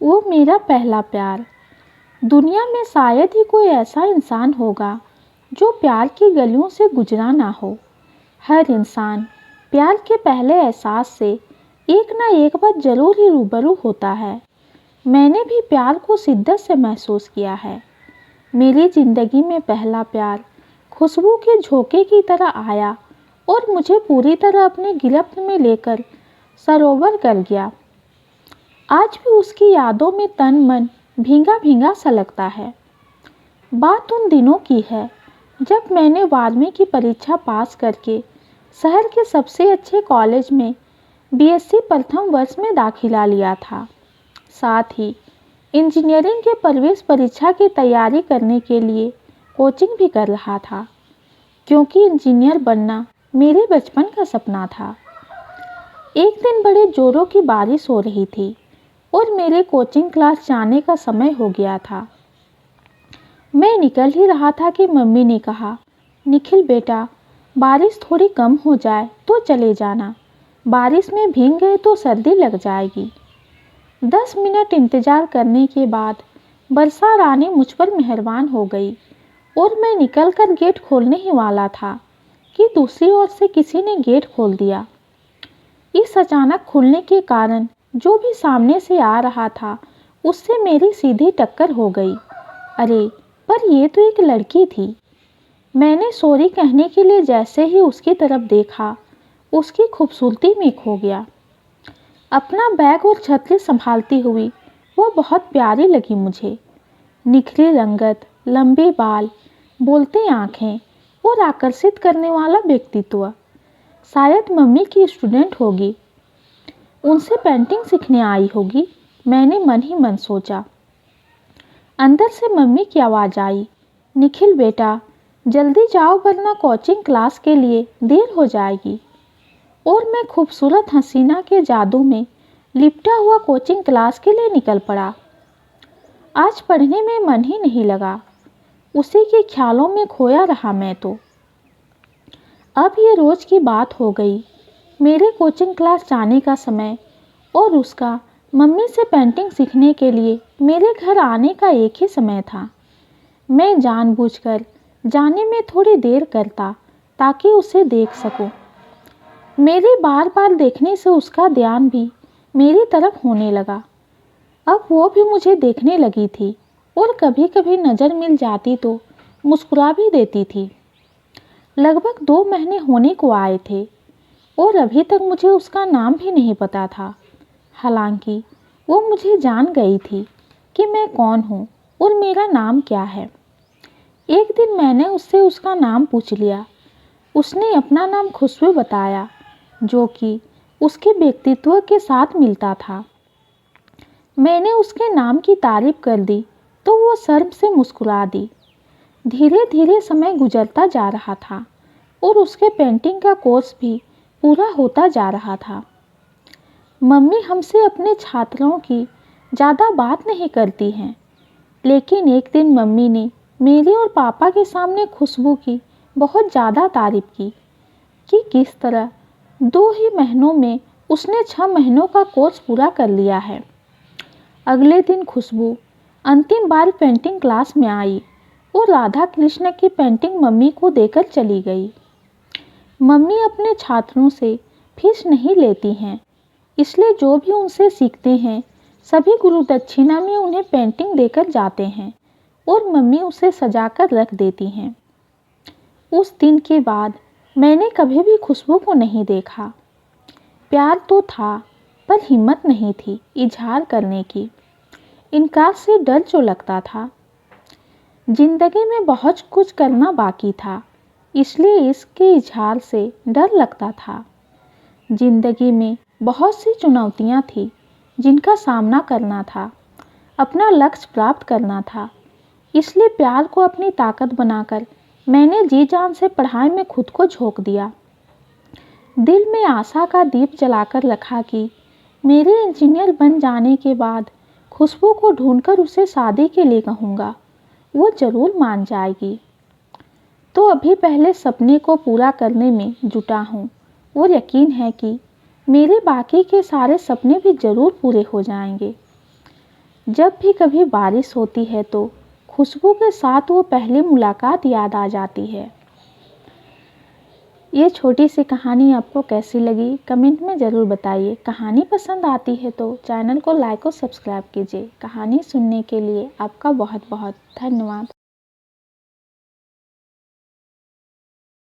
वो मेरा पहला प्यार। दुनिया में शायद ही कोई ऐसा इंसान होगा जो प्यार की गलियों से गुजरा ना हो। हर इंसान प्यार के पहले एहसास से एक ना एक बार जरूर ही रूबरू होता है। मैंने भी प्यार को शिद्दत से महसूस किया है। मेरी ज़िंदगी में पहला प्यार खुशबू के झोंके की तरह आया और मुझे पूरी तरह अपने गिरफ्त में लेकर सरोवर कर गया। आज भी उसकी यादों में तन मन भींगा भींगा सा लगता है। बात उन दिनों की है जब मैंने 12वीं की परीक्षा पास करके शहर के सबसे अच्छे कॉलेज में बीएससी प्रथम वर्ष में दाखिला लिया था। साथ ही इंजीनियरिंग के प्रवेश परीक्षा की तैयारी करने के लिए कोचिंग भी कर रहा था, क्योंकि इंजीनियर बनना मेरे बचपन का सपना था। एक दिन बड़े जोरों की बारिश हो रही थी और मेरे कोचिंग क्लास जाने का समय हो गया था। मैं निकल ही रहा था कि मम्मी ने कहा, निखिल बेटा, बारिश थोड़ी कम हो जाए तो चले जाना, बारिश में भीग गए तो सर्दी लग जाएगी। 10 मिनट इंतज़ार करने के बाद बरसा रानी मुझ पर मेहरबान हो गई और मैं निकलकर गेट खोलने ही वाला था कि दूसरी ओर से किसी ने गेट खोल दिया। इस अचानक खुलने के कारण जो भी सामने से आ रहा था उससे मेरी सीधी टक्कर हो गई। अरे पर ये तो एक लड़की थी। मैंने सॉरी कहने के लिए जैसे ही उसकी तरफ देखा, उसकी खूबसूरती में खो गया। अपना बैग और छतरी संभालती हुई वो बहुत प्यारी लगी मुझे। निखरी रंगत, लंबे बाल, बोलती आँखें और आकर्षित करने वाला व्यक्तित्व। शायद मम्मी की स्टूडेंट होगी, उनसे पेंटिंग सीखने आई होगी, मैंने मन ही मन सोचा। अंदर से मम्मी की आवाज़ आई, निखिल बेटा, जल्दी जाओ वरना कोचिंग क्लास के लिए देर हो जाएगी। और मैं खूबसूरत हसीना के जादू में लिपटा हुआ कोचिंग क्लास के लिए निकल पड़ा। आज पढ़ने में मन ही नहीं लगा, उसी के ख्यालों में खोया रहा मैं तो। अब ये रोज़ की बात हो गई। मेरे कोचिंग क्लास जाने का समय और उसका मम्मी से पेंटिंग सीखने के लिए मेरे घर आने का एक ही समय था। मैं जानबूझकर जाने में थोड़ी देर करता ताकि उसे देख सकूं। मेरे बार बार देखने से उसका ध्यान भी मेरी तरफ होने लगा। अब वो भी मुझे देखने लगी थी और कभी कभी नज़र मिल जाती तो मुस्कुरा भी देती थी। लगभग 2 महीने होने को आए थे और अभी तक मुझे उसका नाम भी नहीं पता था। हालांकि वो मुझे जान गई थी कि मैं कौन हूँ और मेरा नाम क्या है। एक दिन मैंने उससे उसका नाम पूछ लिया। उसने अपना नाम खुशबू बताया, जो कि उसके व्यक्तित्व के साथ मिलता था। मैंने उसके नाम की तारीफ कर दी तो वो शर्म से मुस्कुरा दी। धीरे धीरे समय गुजरता जा रहा था और उसके पेंटिंग का कोर्स भी पूरा होता जा रहा था। मम्मी हमसे अपने छात्रों की ज़्यादा बात नहीं करती हैं, लेकिन एक दिन मम्मी ने मेरे और पापा के सामने खुशबू की बहुत ज़्यादा तारीफ की कि किस तरह 2 ही महीनों में उसने 6 महीनों का कोर्स पूरा कर लिया है। अगले दिन खुशबू अंतिम बार पेंटिंग क्लास में आई और राधा कृष्ण की पेंटिंग मम्मी को देकर चली गई। मम्मी अपने छात्रों से फीस नहीं लेती हैं, इसलिए जो भी उनसे सीखते हैं सभी गुरु दक्षिणा में उन्हें पेंटिंग देकर जाते हैं और मम्मी उसे सजाकर रख देती हैं। उस दिन के बाद मैंने कभी भी खुशबू को नहीं देखा। प्यार तो था पर हिम्मत नहीं थी इजहार करने की। इनकार से डर जो लगता था। जिंदगी में बहुत कुछ करना बाकी था, इसलिए इसके इजहार से डर लगता था। जिंदगी में बहुत सी चुनौतियाँ थी जिनका सामना करना था, अपना लक्ष्य प्राप्त करना था। इसलिए प्यार को अपनी ताकत बनाकर मैंने जी जान से पढ़ाई में खुद को झोंक दिया। दिल में आशा का दीप जलाकर रखा कि मेरे इंजीनियर बन जाने के बाद खुशबू को ढूंढकर उसे शादी के लिए कहूँगा, वो ज़रूर मान जाएगी। तो अभी पहले सपने को पूरा करने में जुटा हूँ और यकीन है कि मेरे बाकी के सारे सपने भी ज़रूर पूरे हो जाएंगे। जब भी कभी बारिश होती है तो खुशबू के साथ वो पहली मुलाकात याद आ जाती है। ये छोटी सी कहानी आपको कैसी लगी कमेंट में ज़रूर बताइए। कहानी पसंद आती है तो चैनल को लाइक और सब्सक्राइब कीजिए। कहानी सुनने के लिए आपका बहुत बहुत धन्यवाद।